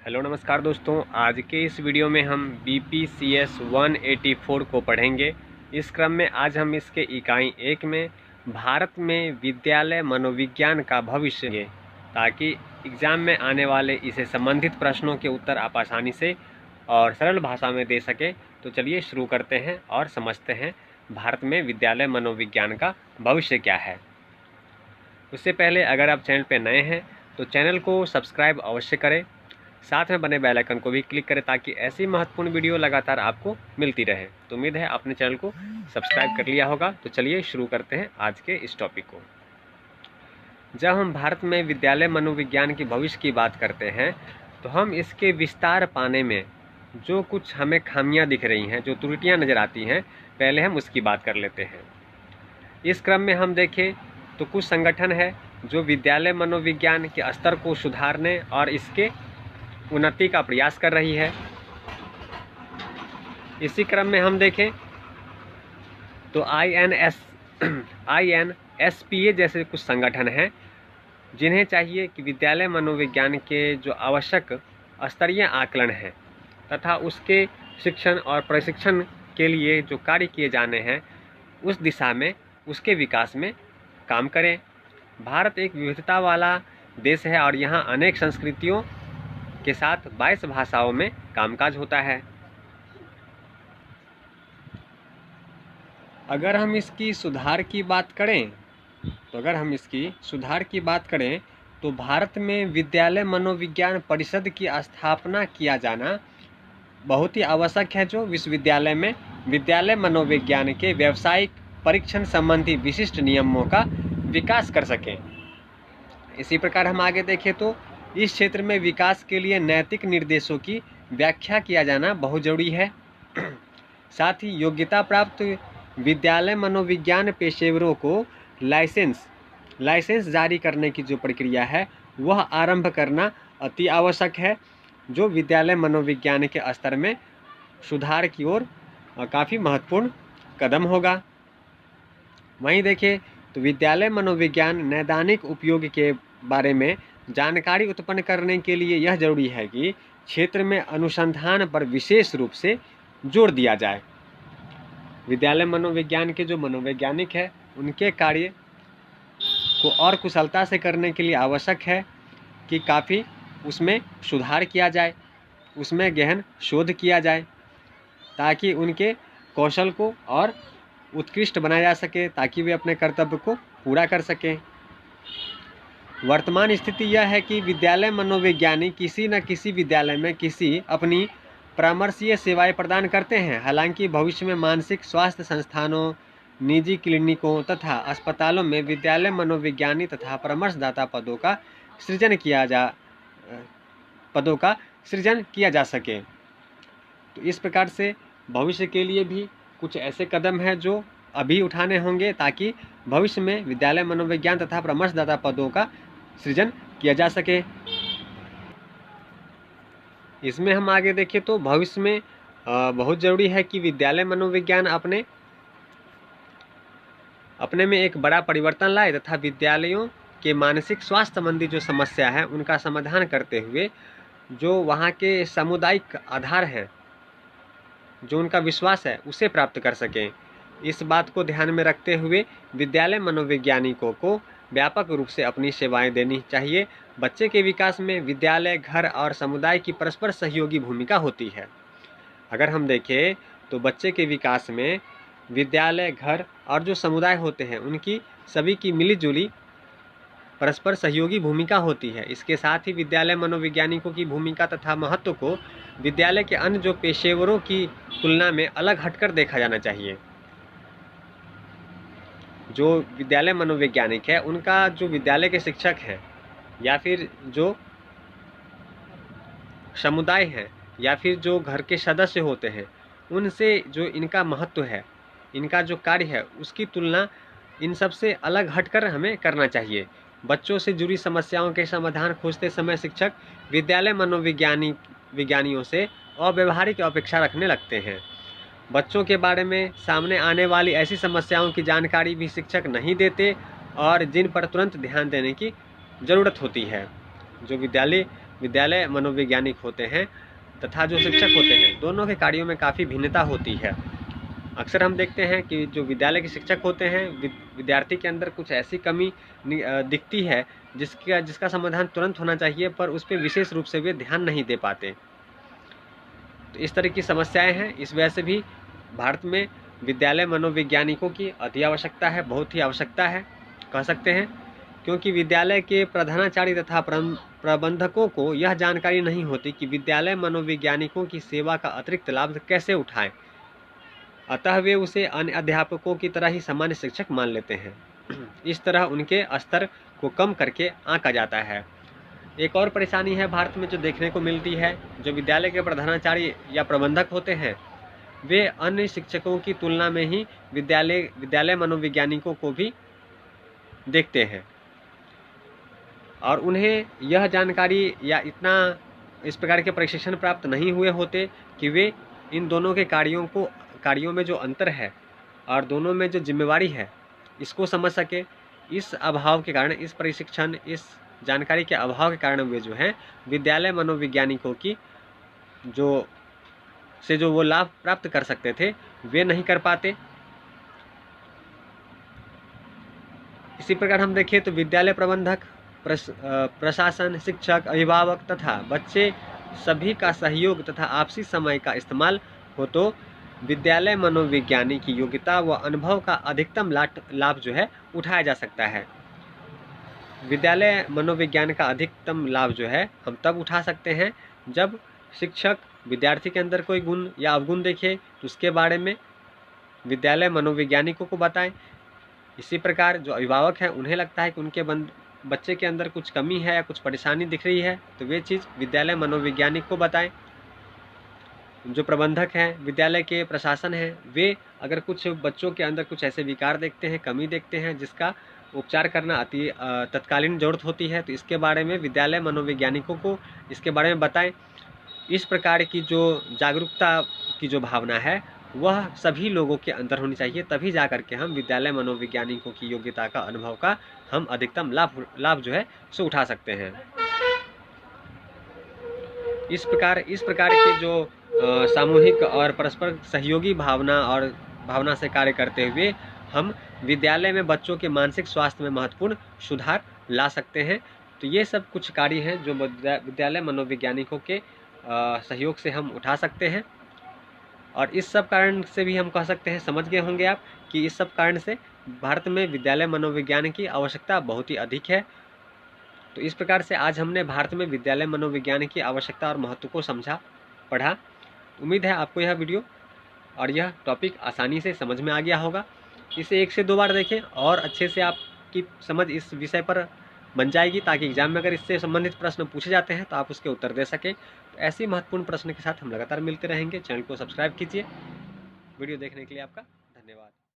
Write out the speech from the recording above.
Hello नमस्कार दोस्तों, आज के इस वीडियो में हम BPCS 184 को पढ़ेंगे। इस क्रम में आज हम इसके इकाई 1 में भारत में विद्यालय मनोविज्ञान का भविष्य, ताकि एग्ज़ाम में आने वाले इसे संबंधित प्रश्नों के उत्तर आप आसानी से और सरल भाषा में दे सकें। तो चलिए शुरू करते हैं और समझते हैं भारत में विद्यालय मनोविज्ञान का भविष्य क्या है। उससे पहले अगर आप चैनल पर नए हैं तो चैनल को सब्सक्राइब अवश्य करें, साथ में बने बेल आइकन को भी क्लिक करें ताकि ऐसी महत्वपूर्ण वीडियो लगातार आपको मिलती रहे। तो उम्मीद है आपने चैनल को सब्सक्राइब कर लिया होगा। तो चलिए शुरू करते हैं आज के इस टॉपिक को। जब हम भारत में विद्यालय मनोविज्ञान की भविष्य की बात करते हैं तो हम इसके विस्तार पाने में जो कुछ हमें खामियां दिख रही हैं, जो त्रुटियां नज़र आती हैं, पहले हम उसकी बात कर लेते हैं। इस क्रम में हम देखें तो कुछ संगठन है जो विद्यालय मनोविज्ञान के स्तर को सुधारने और इसके उन्नति का प्रयास कर रही है। इसी क्रम में हम देखें तो INSPA जैसे कुछ संगठन हैं जिन्हें चाहिए कि विद्यालय मनोविज्ञान के जो आवश्यक स्तरीय आकलन हैं तथा उसके शिक्षण और प्रशिक्षण के लिए जो कार्य किए जाने हैं उस दिशा में, उसके विकास में काम करें। भारत एक विविधता वाला देश है और यहाँ अनेक संस्कृतियों के साथ 22 भाषाओं में कामकाज होता है। अगर हम इसकी सुधार की बात करें तो भारत में विद्यालय मनोविज्ञान परिषद की स्थापना किया जाना बहुत ही आवश्यक है, जो विश्वविद्यालय में विद्यालय मनोविज्ञान के व्यावसायिक परीक्षण संबंधी विशिष्ट नियमों का विकास कर सकें। इसी प्रकार हम आगे देखें तो इस क्षेत्र में विकास के लिए नैतिक निर्देशों की व्याख्या किया जाना बहुत जरूरी है। साथ ही योग्यता प्राप्त विद्यालय मनोविज्ञान पेशेवरों को लाइसेंस जारी करने की जो प्रक्रिया है वह आरंभ करना अति आवश्यक है, जो विद्यालय मनोविज्ञान के स्तर में सुधार की ओर काफ़ी महत्वपूर्ण कदम होगा। वहीं देखें तो विद्यालय मनोविज्ञान नैदानिक उपयोग के बारे में जानकारी उत्पन्न करने के लिए यह जरूरी है कि क्षेत्र में अनुसंधान पर विशेष रूप से जोर दिया जाए। विद्यालय मनोविज्ञान के जो मनोवैज्ञानिक है उनके कार्य को और कुशलता से करने के लिए आवश्यक है कि काफ़ी उसमें सुधार किया जाए, उसमें गहन शोध किया जाए ताकि उनके कौशल को और उत्कृष्ट बनाया जा सके, ताकि वे अपने कर्तव्य को पूरा कर सकें। वर्तमान स्थिति यह है कि विद्यालय मनोविज्ञानी किसी न किसी विद्यालय में अपनी परामर्शीय सेवाएं प्रदान करते हैं। हालांकि भविष्य में मानसिक स्वास्थ्य संस्थानों, निजी क्लिनिकों तथा अस्पतालों में विद्यालय मनोविज्ञानी तथा परामर्शदाता पदों का सृजन किया जा सके। तो इस प्रकार से भविष्य के लिए भी कुछ ऐसे कदम हैं जो अभी उठाने होंगे ताकि भविष्य में विद्यालय मनोविज्ञान तथा परामर्शदाता पदों का सृजन किया जा सके। इसमें हम आगे देखें तो भविष्य में बहुत ज़रूरी है कि विद्यालय मनोविज्ञान अपने में एक बड़ा परिवर्तन लाए तथा विद्यालयों के मानसिक स्वास्थ्य संबंधी जो समस्या है उनका समाधान करते हुए जो वहाँ के सामुदायिक आधार है, जो उनका विश्वास है, उसे प्राप्त कर सकें। इस बात को ध्यान में रखते हुए विद्यालय मनोवैज्ञानिकों को व्यापक रूप से अपनी सेवाएं देनी चाहिए। बच्चे के विकास में विद्यालय, घर और समुदाय की परस्पर सहयोगी भूमिका होती है। अगर हम देखें तो बच्चे के विकास में विद्यालय, घर और जो समुदाय होते हैं उनकी सभी की मिलीजुली परस्पर सहयोगी भूमिका होती है। इसके साथ ही विद्यालय मनोवैज्ञानिकों की भूमिका तथा महत्व को विद्यालय के अन्य जो पेशेवरों की तुलना में अलग हटकर देखा जाना चाहिए। जो विद्यालय मनोवैज्ञानिक है उनका जो विद्यालय के शिक्षक हैं या फिर जो समुदाय है या फिर जो घर के सदस्य होते हैं, उनसे जो इनका महत्व है, इनका जो कार्य है, उसकी तुलना इन सब से अलग हटकर हमें करना चाहिए। बच्चों से जुड़ी समस्याओं के समाधान खोजते समय शिक्षक विद्यालय विज्ञानियों से अव्यवहारिक अपेक्षा रखने लगते हैं। बच्चों के बारे में सामने आने वाली ऐसी समस्याओं की जानकारी भी शिक्षक नहीं देते और जिन पर तुरंत ध्यान देने की ज़रूरत होती है। जो विद्यालय विद्यालय मनोवैज्ञानिक होते हैं तथा जो शिक्षक होते हैं, दोनों के कार्यों में काफ़ी भिन्नता होती है। अक्सर हम देखते हैं कि जो विद्यालय के शिक्षक होते हैं, विद्यार्थी के अंदर कुछ ऐसी कमी दिखती है जिसका समाधान तुरंत होना चाहिए, पर उस पे विशेष रूप से वे ध्यान नहीं दे पाते। तो इस तरह की समस्याएं हैं। इस वजह से भी भारत में विद्यालय मनोवैज्ञानिकों की अति आवश्यकता है, बहुत ही आवश्यकता है कह सकते हैं, क्योंकि विद्यालय के प्रधानाचार्य तथा प्रबंधकों को यह जानकारी नहीं होती कि विद्यालय मनोवैज्ञानिकों की सेवा का अतिरिक्त लाभ कैसे उठाएं। अतः वे उसे अन्य अध्यापकों की तरह ही सामान्य शिक्षक मान लेते हैं। इस तरह उनके स्तर को कम करके आंका जाता है। एक और परेशानी है भारत में जो देखने को मिलती है, जो विद्यालय के प्रधानाचार्य या प्रबंधक होते हैं, वे अन्य शिक्षकों की तुलना में ही विद्यालय मनोवैज्ञानिकों को भी देखते हैं और उन्हें यह जानकारी या इतना इस प्रकार के प्रशिक्षण प्राप्त नहीं हुए होते कि वे इन दोनों के कार्यों में जो अंतर है और दोनों में जो जिम्मेवारी है इसको समझ सके। इस अभाव के कारण, इस प्रशिक्षण, इस जानकारी के अभाव के कारण वे जो हैं विद्यालय मनोवैज्ञानिकों की जो वो लाभ प्राप्त कर सकते थे वे नहीं कर पाते। इसी प्रकार हम देखें तो विद्यालय प्रबंधक, प्रशासन, शिक्षक, अभिभावक तथा बच्चे सभी का सहयोग तथा आपसी समय का इस्तेमाल हो तो विद्यालय मनोविज्ञानी की योग्यता व अनुभव का अधिकतम लाभ जो है उठाया जा सकता है। विद्यालय मनोविज्ञान का अधिकतम लाभ जो है हम तब उठा सकते हैं जब शिक्षक विद्यार्थी के अंदर कोई गुण या अवगुण देखे तो उसके बारे में विद्यालय मनोवैज्ञानिकों को बताएं। इसी प्रकार जो अभिभावक हैं उन्हें लगता है कि उनके बच्चे के अंदर कुछ कमी है या कुछ परेशानी दिख रही है तो वे चीज़ विद्यालय मनोवैज्ञानिक को बताएं। जो प्रबंधक हैं, विद्यालय के प्रशासन हैं, वे अगर कुछ बच्चों के अंदर कुछ ऐसे विकार देखते हैं, कमी देखते हैं जिसका उपचार करना अति तत्कालीन जरूरत होती है तो इसके बारे में विद्यालय मनोवैज्ञानिकों को इसके बारे में बताएं। इस प्रकार की जो जागरूकता की जो भावना है वह सभी लोगों के अंदर होनी चाहिए, तभी जा कर के हम विद्यालय मनोवैज्ञानिकों की योग्यता का, अनुभव का हम अधिकतम लाभ जो है सो उठा सकते हैं। इस प्रकार के जो सामूहिक और परस्पर सहयोगी भावना से कार्य करते हुए हम विद्यालय में बच्चों के मानसिक स्वास्थ्य में महत्वपूर्ण सुधार ला सकते हैं। तो ये सब कुछ कार्य हैं जो विद्यालय मनोवैज्ञानिकों के सहयोग से हम उठा सकते हैं। और इस सब कारण से भी हम कह सकते हैं, समझ गए होंगे आप कि इस सब कारण से भारत में विद्यालय मनोविज्ञान की आवश्यकता बहुत ही अधिक है। तो इस प्रकार से आज हमने भारत में विद्यालय मनोविज्ञान की आवश्यकता और महत्व को समझा, पढ़ा। उम्मीद है आपको यह वीडियो और यह टॉपिक आसानी से समझ में आ गया होगा। इसे 1 से 2 बार देखें और अच्छे से आपकी समझ इस विषय पर बन जाएगी, ताकि एग्जाम में अगर इससे संबंधित प्रश्न पूछे जाते हैं तो आप उसके उत्तर दे सकें। तो ऐसे महत्वपूर्ण प्रश्न के साथ हम लगातार मिलते रहेंगे। चैनल को सब्सक्राइब कीजिए। वीडियो देखने के लिए आपका